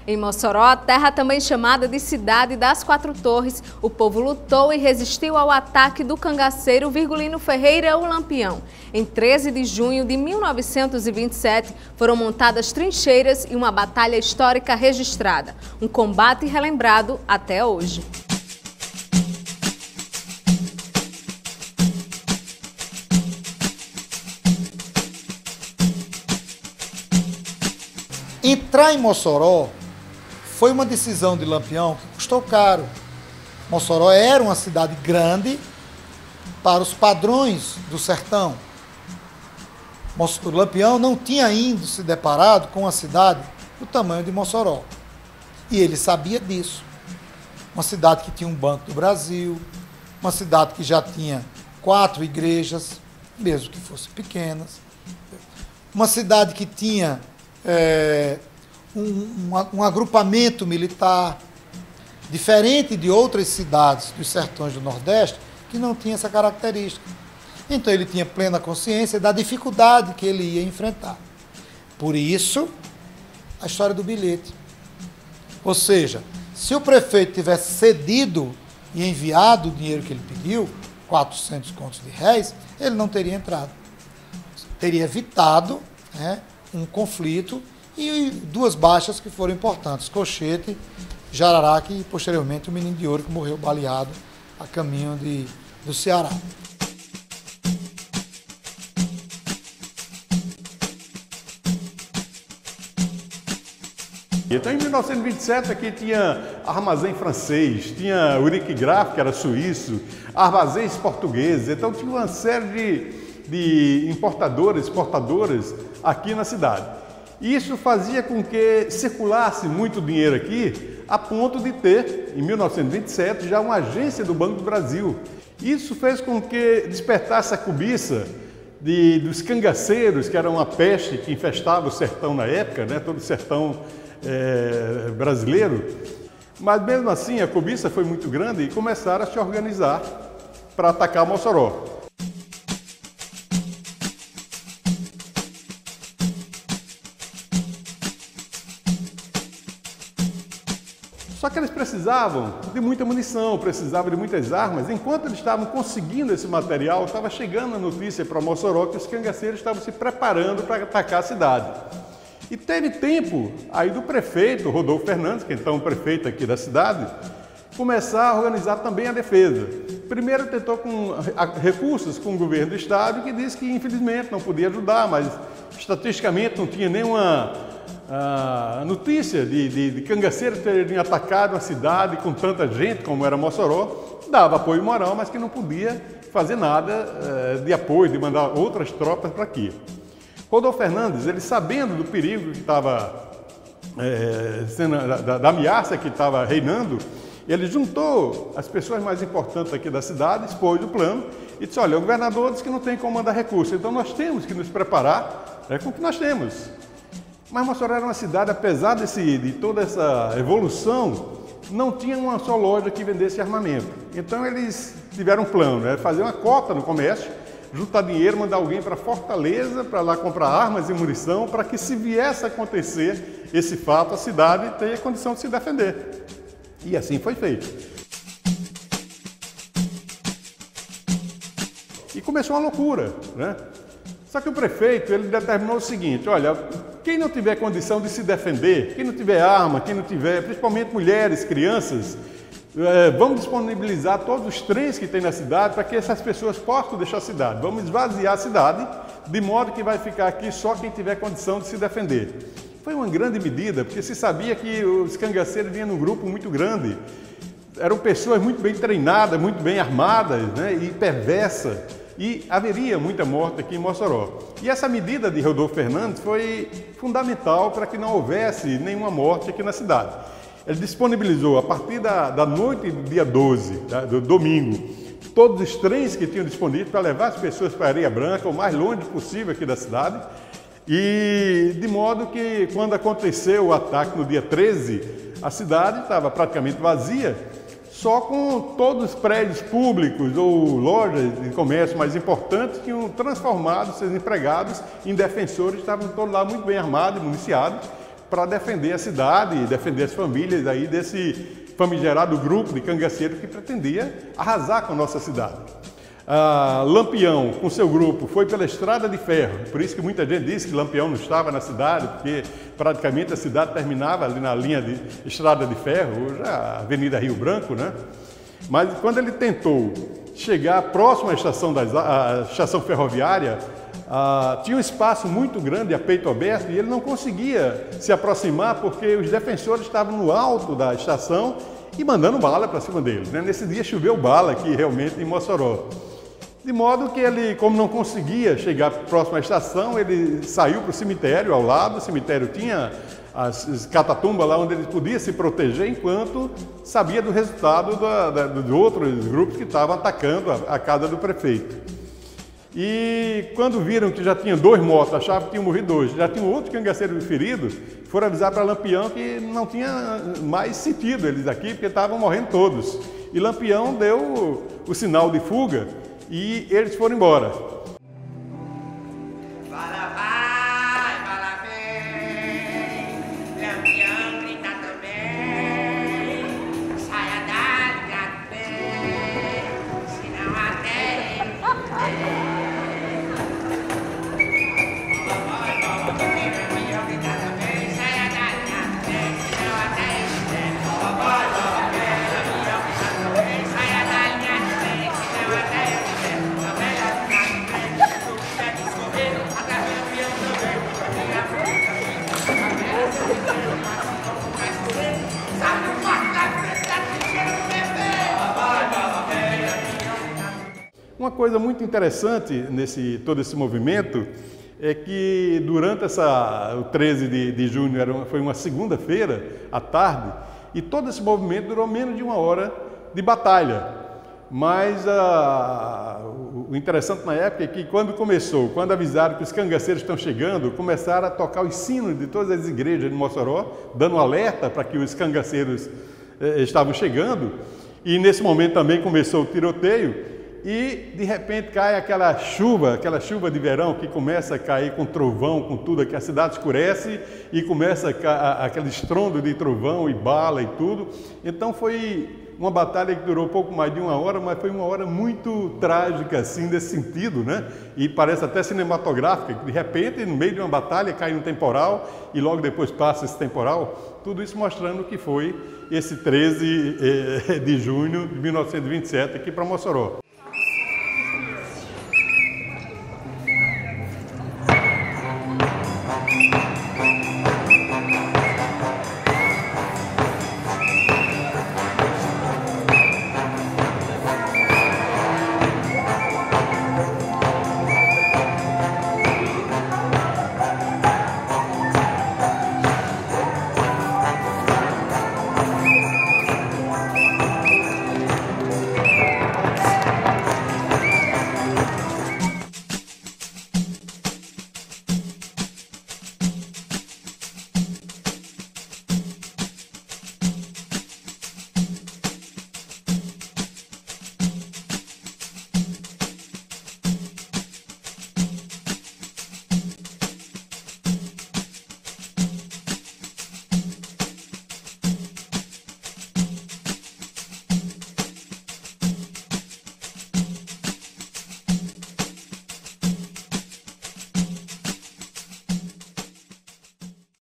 Em Mossoró, a terra também chamada de Cidade das Quatro Torres, o povo lutou e resistiu ao ataque do cangaceiro Virgulino Ferreira, o Lampião. Em 13 de junho de 1927, foram montadas trincheiras e uma batalha histórica registrada. Um combate relembrado até hoje. Entrar em Mossoró foi uma decisão de Lampião que custou caro. Mossoró era uma cidade grande para os padrões do sertão. O Lampião não tinha ainda se deparado com uma cidade do tamanho de Mossoró. E ele sabia disso. Uma cidade que tinha um Banco do Brasil, uma cidade que já tinha 4 igrejas, mesmo que fossem pequenas. Uma cidade que tinha um agrupamento militar, diferente de outras cidades dos sertões do Nordeste, que não tinha essa característica. Então ele tinha plena consciência da dificuldade que ele ia enfrentar. Por isso, a história do bilhete. Ou seja, se o prefeito tivesse cedido e enviado o dinheiro que ele pediu, 400 contos de réis, ele não teria entrado. Teria evitado, um conflito e 2 baixas que foram importantes, Cochete, Jararaca e posteriormente o Menino de Ouro, que morreu baleado a caminho do Ceará. Então, em 1927, aqui tinha armazém francês, tinha Urique Graf, que era suíço, armazéns portugueses, então tinha uma série de importadores, exportadoras aqui na cidade. Isso fazia com que circulasse muito dinheiro aqui, a ponto de ter, em 1927, já uma agência do Banco do Brasil. Isso fez com que despertasse a cobiça dos cangaceiros, que era uma peste que infestava o sertão na época, todo o sertão brasileiro. Mas mesmo assim, a cobiça foi muito grande e começaram a se organizar para atacar Mossoró. Só que eles precisavam de muita munição, precisavam de muitas armas. Enquanto eles estavam conseguindo esse material, estava chegando a notícia para Mossoró que os cangaceiros estavam se preparando para atacar a cidade. E teve tempo aí do prefeito, Rodolfo Fernandes, que é então o prefeito aqui da cidade, começar a organizar também a defesa. Primeiro tentou com recursos com o governo do estado, que disse que infelizmente não podia ajudar, mas estatisticamente não tinha nenhuma notícia de cangaceiros terem atacado uma cidade com tanta gente como era Mossoró. Dava apoio moral, mas que não podia fazer nada de apoio, de mandar outras tropas para aqui. Rodolfo Fernandes, ele sabendo do perigo que estava da ameaça que estava reinando, ele juntou as pessoas mais importantes aqui da cidade, expôs o plano e disse: olha, o governador disse que não tem como mandar recursos, então nós temos que nos preparar com o que nós temos. Mas Mossoró era uma cidade, apesar de toda essa evolução, não tinha uma só loja que vendesse armamento. Então eles tiveram um plano, fazer uma cota no comércio, juntar dinheiro, mandar alguém para Fortaleza para lá comprar armas e munição, para que, se viesse a acontecer esse fato, a cidade tenha condição de se defender. E assim foi feito. E começou uma loucura, Só que o prefeito, ele determinou o seguinte: olha, quem não tiver condição de se defender, quem não tiver arma, quem não tiver, principalmente mulheres, crianças, vamos disponibilizar todos os trens que tem na cidade para que essas pessoas possam deixar a cidade. Vamos esvaziar a cidade, de modo que vai ficar aqui só quem tiver condição de se defender. Foi uma grande medida, porque se sabia que os cangaceiros vinham num grupo muito grande. Eram pessoas muito bem treinadas, muito bem armadas, e perversas. E haveria muita morte aqui em Mossoró. E essa medida de Rodolfo Fernandes foi fundamental para que não houvesse nenhuma morte aqui na cidade. Ele disponibilizou, a partir da noite do dia 12, do domingo, todos os trens que tinham disponíveis para levar as pessoas para Areia Branca, o mais longe possível aqui da cidade, e de modo que, quando aconteceu o ataque no dia 13, a cidade estava praticamente vazia, só com todos os prédios públicos ou lojas de comércio mais importantes que tinham transformado seus empregados em defensores, estavam todos lá muito bem armados e municiados, para defender a cidade e defender as famílias aí desse famigerado grupo de cangaceiros que pretendia arrasar com a nossa cidade. Lampião, com seu grupo, foi pela Estrada de Ferro, por isso que muita gente disse que Lampião não estava na cidade, porque praticamente a cidade terminava ali na linha de Estrada de Ferro, hoje a Avenida Rio Branco, né? Mas quando ele tentou chegar próximo à estação ferroviária, tinha um espaço muito grande a peito aberto e ele não conseguia se aproximar porque os defensores estavam no alto da estação e mandando bala para cima dele, né? Nesse dia choveu bala aqui realmente em Mossoró. De modo que ele, como não conseguia chegar próximo à estação, ele saiu para o cemitério ao lado. O cemitério tinha as catatumbas lá onde ele podia se proteger, enquanto sabia do resultado dos outros grupos que estavam atacando a casa do prefeito. E quando viram que já tinha 2 mortos, achavam que tinham morrido 2, já tinha outro cangaceiro ferido, foram avisar para Lampião que não tinha mais sentido eles aqui, porque estavam morrendo todos. E Lampião deu o sinal de fuga e eles foram embora. Fala vai, fala vem, Lampião grita também, saia dali, gato bem, senão até ele Lampião grita também, saia dali, gato bem, senão até ele Lampião grita também, saia dali, gato bem, senão até ele Uma coisa muito interessante nesse todo esse movimento é que durante o 13 de junho, foi uma segunda-feira à tarde, e todo esse movimento durou menos de 1 hora de batalha. Mas o interessante na época é que quando avisaram que os cangaceiros estão chegando, começaram a tocar os sinos de todas as igrejas de Mossoró, dando um alerta para que os cangaceiros estavam chegando, e nesse momento também começou o tiroteio, e de repente cai aquela chuva de verão que começa a cair com trovão, com tudo, que a cidade escurece e começa aquele estrondo de trovão e bala e tudo. Então foi uma batalha que durou pouco mais de 1 hora, mas foi 1 hora muito trágica, assim, nesse sentido, né? E parece até cinematográfica, de repente, no meio de uma batalha, cai um temporal e logo depois passa esse temporal. Tudo isso mostrando que foi esse 13 de junho de 1927 aqui para Mossoró.